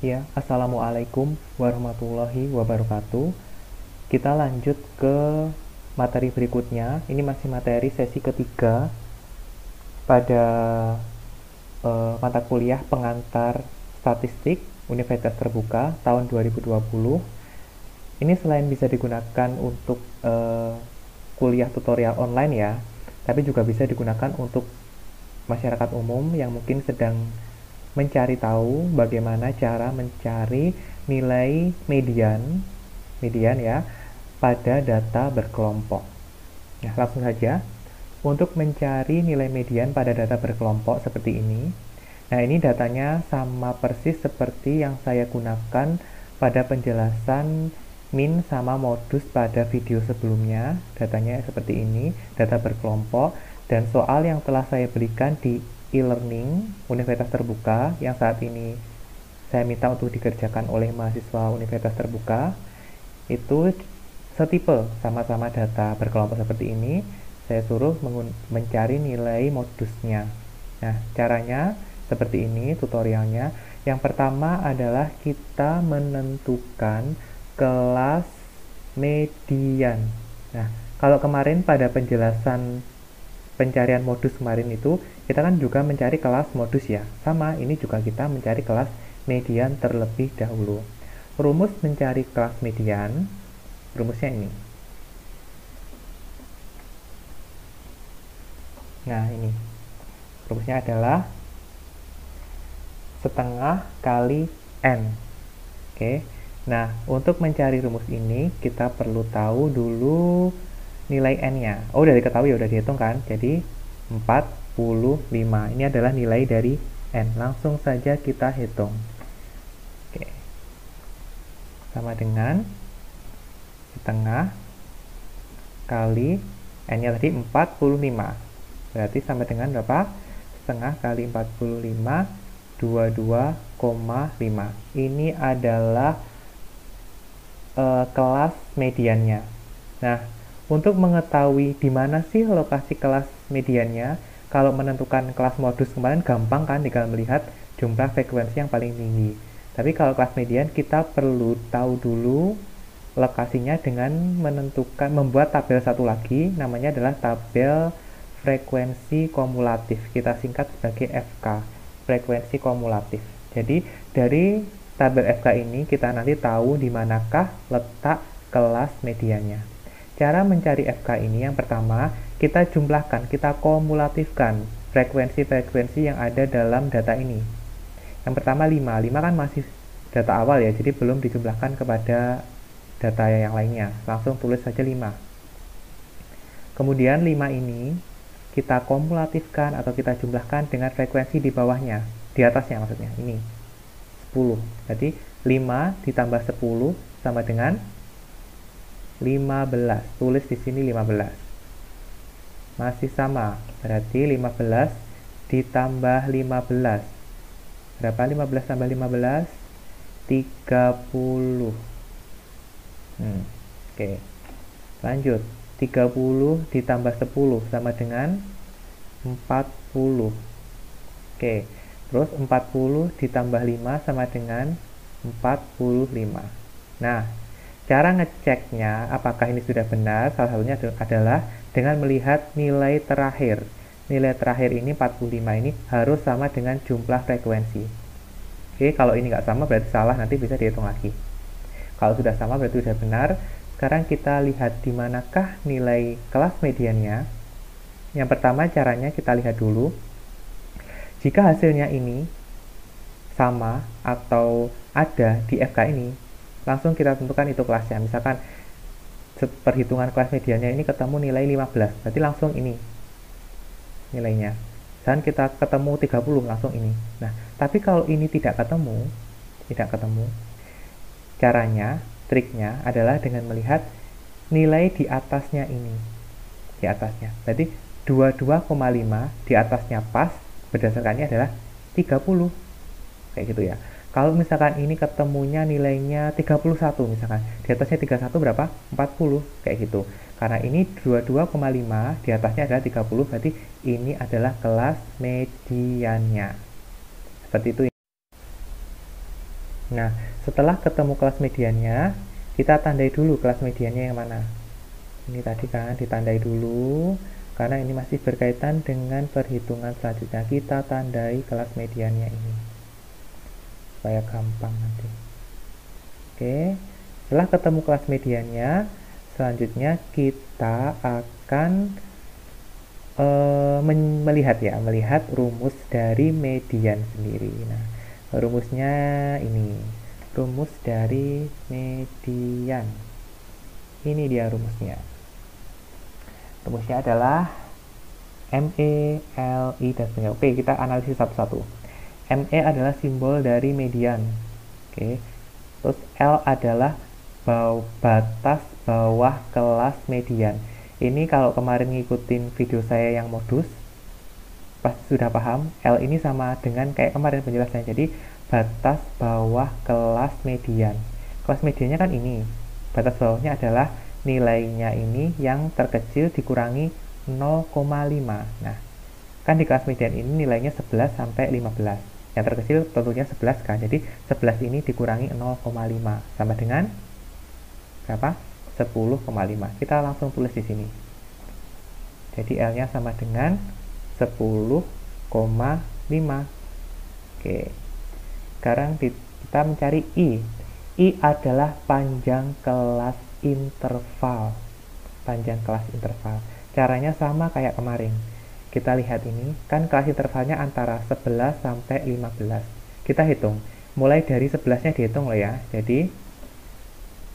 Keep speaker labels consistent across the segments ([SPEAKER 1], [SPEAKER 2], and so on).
[SPEAKER 1] Ya, Assalamualaikum warahmatullahi wabarakatuh. Kita lanjut ke materi berikutnya. Ini masih materi sesi ketiga pada mata kuliah pengantar statistik Universitas Terbuka tahun 2020. Ini selain bisa digunakan untuk kuliah tutorial online ya, tapi juga bisa digunakan untuk masyarakat umum yang mungkin sedang mencari tahu bagaimana cara mencari nilai median ya pada data berkelompok. Nah, langsung saja untuk mencari nilai median pada data berkelompok seperti ini. Nah, ini datanya sama persis seperti yang saya gunakan pada penjelasan min sama modus pada video sebelumnya. Datanya seperti ini, data berkelompok, dan soal yang telah saya berikan di e-learning Universitas Terbuka yang saat ini saya minta untuk dikerjakan oleh mahasiswa Universitas Terbuka itu setipe, sama-sama data berkelompok seperti ini. Saya suruh mencari nilai modusnya. Nah, caranya seperti ini tutorialnya. Yang pertama adalah kita menentukan kelas median. Nah, kalau kemarin pada penjelasan pencarian modus kemarin itu, kita kan juga mencari kelas modus ya. Sama, ini juga kita mencari kelas median terlebih dahulu. Rumus mencari kelas median, rumusnya ini. Nah, ini. Rumusnya adalah setengah kali N. Oke. Nah, untuk mencari rumus ini, kita perlu tahu dulu nilai N-nya. Oh, udah diketahui, udah dihitung kan? Jadi, 45. Ini adalah nilai dari N. Langsung saja kita hitung. Oke. Sama dengan setengah kali N-nya tadi 45. Berarti sama dengan berapa? Setengah kali 45, 22,5. Ini adalah kelas mediannya. Nah, untuk mengetahui di mana sih lokasi kelas mediannya, kalau menentukan kelas modus kemarin gampang kan, tinggal melihat jumlah frekuensi yang paling tinggi. Tapi kalau kelas median kita perlu tahu dulu lokasinya dengan membuat tabel satu lagi, namanya adalah tabel frekuensi kumulatif. Kita singkat sebagai FK, frekuensi kumulatif. Jadi dari tabel FK ini kita nanti tahu di manakah letak kelas mediannya. Cara mencari FK ini yang pertama, kita jumlahkan, kita kumulatifkan frekuensi-frekuensi yang ada dalam data ini. Yang pertama 5. 5 kan masih data awal ya, jadi belum dijumlahkan kepada data yang lainnya. Langsung tulis saja 5. Kemudian 5 ini kita kumulatifkan atau kita jumlahkan dengan frekuensi di bawahnya, di atasnya maksudnya, ini 10. Jadi 5 ditambah 10 sama dengan 15. Tulis di sini 15. Masih sama, berarti 15 ditambah 15. Berapa 15 tambah 15? 30. Oke. Lanjut. 30 ditambah 10 sama dengan 40. Oke. Terus 40 ditambah 5 sama dengan 45. Nah, cara ngeceknya apakah ini sudah benar, salah satunya adalah dengan melihat nilai terakhir. Nilai terakhir ini 45 ini harus sama dengan jumlah frekuensi. Oke, kalau ini nggak sama berarti salah, nanti bisa dihitung lagi. Kalau sudah sama berarti sudah benar. Sekarang kita lihat di manakah nilai kelas mediannya. Yang pertama caranya kita lihat dulu. Jika hasilnya ini sama atau ada di FK ini, langsung kita tentukan itu kelasnya. Misalkan perhitungan kelas mediannya ini ketemu nilai 15, berarti langsung ini nilainya. Dan kita ketemu 30, langsung ini. Nah, tapi kalau ini tidak ketemu, caranya, triknya adalah dengan melihat nilai di atasnya ini. Di atasnya. Berarti 22,5 di atasnya pas, berdasarkannya adalah 30. Kayak gitu ya. Kalau misalkan ini ketemunya nilainya 31 misalkan, di atasnya 31 berapa? 40, kayak gitu. Karena ini 22,5, di atasnya adalah 30, berarti ini adalah kelas mediannya. Seperti itu. Nah, setelah ketemu kelas mediannya, kita tandai dulu kelas mediannya yang mana. Ini tadi kan ditandai dulu, karena ini masih berkaitan dengan perhitungan selanjutnya. Kita tandai kelas mediannya ini, supaya gampang nanti. Oke, setelah ketemu kelas mediannya, selanjutnya kita akan melihat rumus dari median sendiri. Nah, rumusnya ini, rumus dari median. Ini dia rumusnya. Rumusnya adalah ME, LI, dan sebagainya. Oke, kita analisis satu-satu. ME adalah simbol dari median. Oke. Terus L adalah batas bawah kelas median. Ini kalau kemarin ngikutin video saya yang modus, pasti sudah paham. L ini sama dengan kayak kemarin penjelasannya. Jadi, batas bawah kelas median. Kelas mediannya kan ini. Batas bawahnya adalah nilainya ini yang terkecil dikurangi 0,5. Nah, kan di kelas median ini nilainya 11 sampai 15. Yang terkecil tentunya 11 kan. Jadi, 11 ini dikurangi 0,5 sama dengan berapa? 10,5. Kita langsung tulis di sini. Jadi L-nya sama dengan 10,5. Oke. Sekarang kita mencari I. I adalah panjang kelas interval. Panjang kelas interval. Caranya sama kayak kemarin. Kita lihat ini, kan kelas intervalnya antara 11 sampai 15. Kita hitung. Mulai dari 11-nya dihitung loh ya. Jadi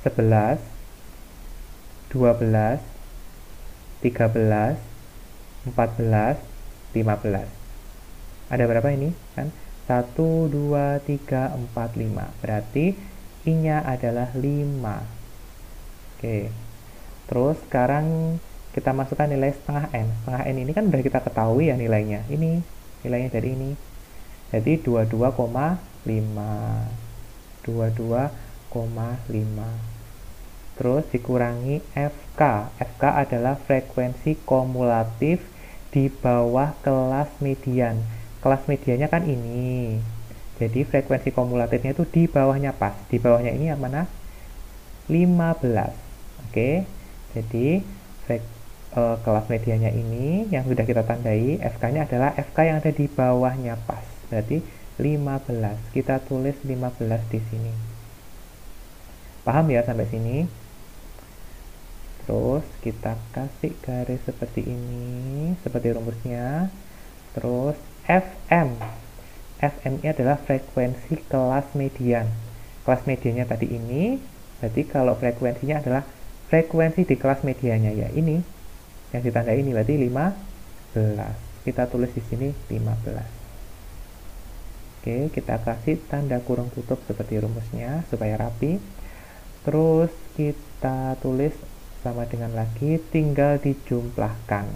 [SPEAKER 1] 11, 12, 13, 14, 15. Ada berapa ini? Kan 1, 2, 3, 4, 5. Berarti I-nya adalah 5. Oke. Terus sekarang kita masukkan nilai setengah N. Setengah N ini kan udah kita ketahui ya nilainya. Ini nilainya dari ini. Jadi 22,5. 22,5. Terus dikurangi FK. FK adalah frekuensi kumulatif di bawah kelas median. Kelas mediannya kan ini. Jadi frekuensi kumulatifnya itu di bawahnya pas. Di bawahnya ini yang mana? 15. Oke. Jadi kelas mediannya ini yang sudah kita tandai, FK-nya adalah FK yang ada di bawahnya pas. Berarti 15. Kita tulis 15 di sini. Paham ya sampai sini? Terus kita kasih garis seperti ini, seperti rumusnya. Terus FM. FM ini adalah frekuensi kelas median. Kelas mediannya tadi ini, berarti kalau frekuensinya adalah frekuensi di kelas mediannya ya ini. Yang ditandai ini berarti 15. Kita tulis di sini 15. Oke, kita kasih tanda kurung tutup seperti rumusnya supaya rapi. Terus kita tulis sama dengan lagi, tinggal dijumlahkan.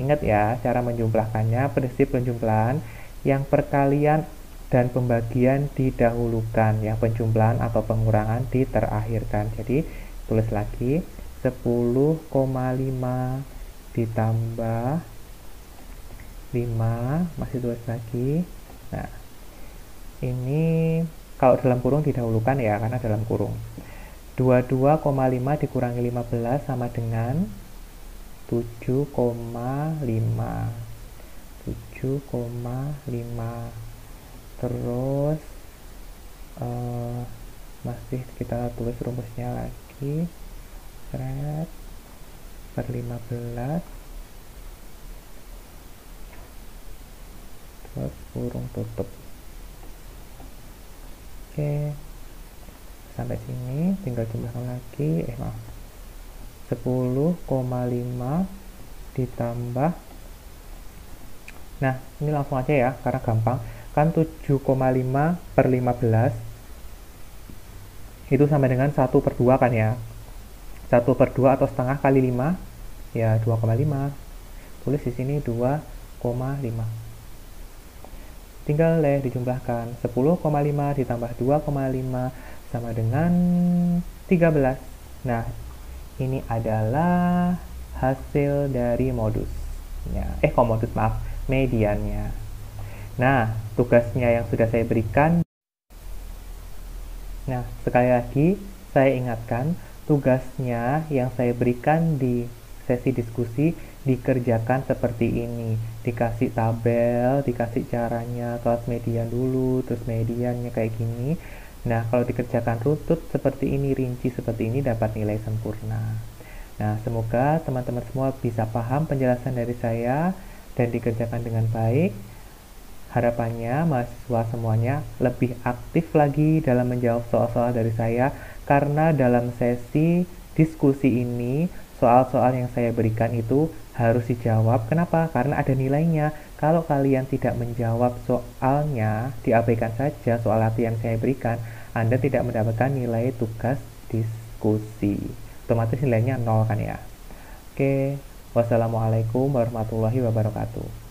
[SPEAKER 1] Ingat ya, cara menjumlahkannya, prinsip penjumlahan yang perkalian dan pembagian didahulukan, yang penjumlahan atau pengurangan diterakhirkan. Jadi, tulis lagi 10,5 ditambah 5, masih tulis lagi. Nah, ini kalau dalam kurung didahulukan ya, karena dalam kurung. 22,5 dikurangi 15 sama dengan 7,5. 7,5. Terus masih kita tulis rumusnya lagi. Seret per 15. Terus kurung tutup. Oke. Sampai sini tinggal jumlahkan lagi. Maaf. 10,5 ditambah. Nah, ini langsung aja ya, karena gampang. Kan 7,5 per 15 itu sama dengan 1/2 kan ya. 1/2 atau setengah kali 5 ya 2,5. Tulis di sini 2,5. Tinggal deh dijumlahkan. 10,5 ditambah 2,5 sama dengan 13. Nah, ini adalah hasil dari modusnya. Modus maaf, mediannya. Nah, tugasnya yang sudah saya berikan Nah, sekali lagi saya ingatkan, tugasnya yang saya berikan di sesi diskusi dikerjakan seperti ini. Dikasih tabel, dikasih caranya, kelas median dulu, terus mediannya kayak gini. Nah, kalau dikerjakan runtut seperti ini, rinci seperti ini, dapat nilai sempurna. Nah, semoga teman-teman semua bisa paham penjelasan dari saya dan dikerjakan dengan baik. Harapannya mahasiswa semuanya lebih aktif lagi dalam menjawab soal-soal dari saya, karena dalam sesi diskusi ini soal-soal yang saya berikan itu harus dijawab. Kenapa? Karena ada nilainya. Kalau kalian tidak menjawab soalnya, diabaikan saja soal latihan saya berikan, Anda tidak mendapatkan nilai tugas diskusi. Otomatis nilainya 0 kan ya. Oke, wassalamualaikum warahmatullahi wabarakatuh.